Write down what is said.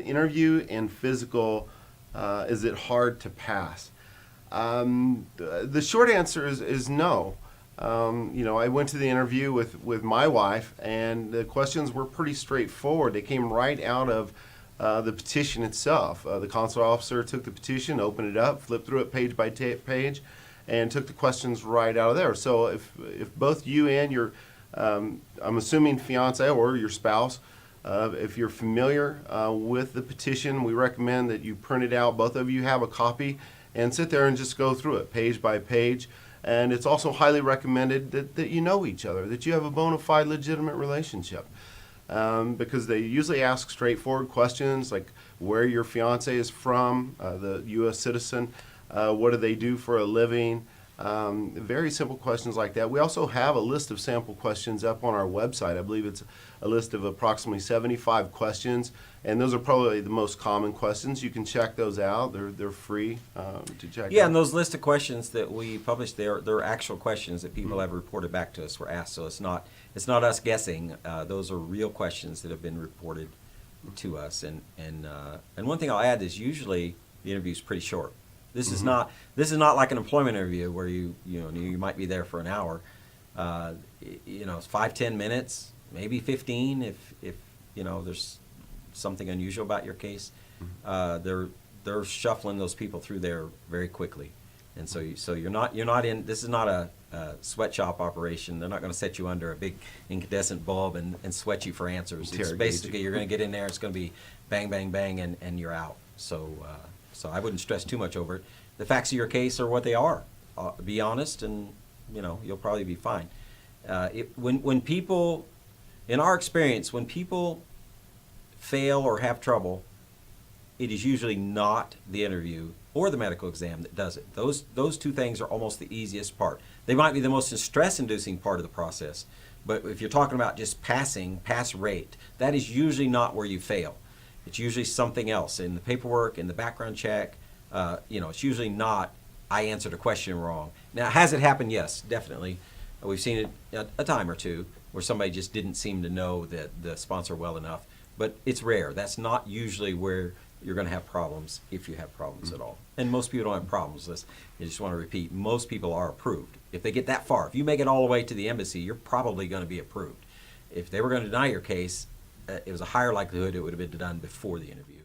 interview and physical, is it hard to pass? The short answer is no. I went to the interview with my wife, and the questions were pretty straightforward. They came right out of the petition itself. The consular officer took the petition, opened it up, flipped through it page by page, and took the questions right out of there. So if both you and your, I'm assuming fiance or your spouse, if you're familiar with the petition, we recommend that you print it out. Both of you have a copy and sit there and just go through it page by page. And it's also highly recommended that you know each other, that you have a bona fide legitimate relationship. Because they usually ask straightforward questions like where your fiance is from, the U.S. citizen, what do they do for a living, very simple questions like that. We also have a list of sample questions up on our website. I believe it's a list of approximately 75 questions, and those are probably the most common questions. You can check those out. They're free to check Yeah, out. and those list of questions that we publish, they're actual questions that people have reported back to us were asked, so it's not us guessing. Those are real questions that have been reported to us. And one thing I'll add is usually the interview is pretty short. This is not like an employment interview where you might be there for an hour. It's 5-10 minutes, maybe 15 if there's something unusual about your case. They're shuffling those people through there very quickly, and so you're not in. This is not a sweatshop operation. They're not going to set you under a big incandescent bulb and sweat you for answers. It's basically you're going to get in there. It's going to be bang, bang, bang, and you're out. So I wouldn't stress too much over it. The facts of your case are what they are. Be honest, and you'll probably be fine. When people, in our experience, when people fail or have trouble, it is usually not the interview or the medical exam that does it. Those two things are almost the easiest part. They might be the most stress-inducing part of the process, but if you're talking about just pass rate, that is usually not where you fail. It's usually something else in the paperwork, in the background check. It's usually not, I answered a question wrong. Now, has it happened? Yes, definitely. We've seen it a time or two where somebody just didn't seem to know the sponsor well enough, but it's rare. That's not usually where you're going to have problems, if you have problems at all. And most people don't have problems. I just want to repeat, most people are approved. If they get that far, if you make it all the way to the embassy, you're probably going to be approved. If they were going to deny your case, it was a higher likelihood it would have been done before the interview.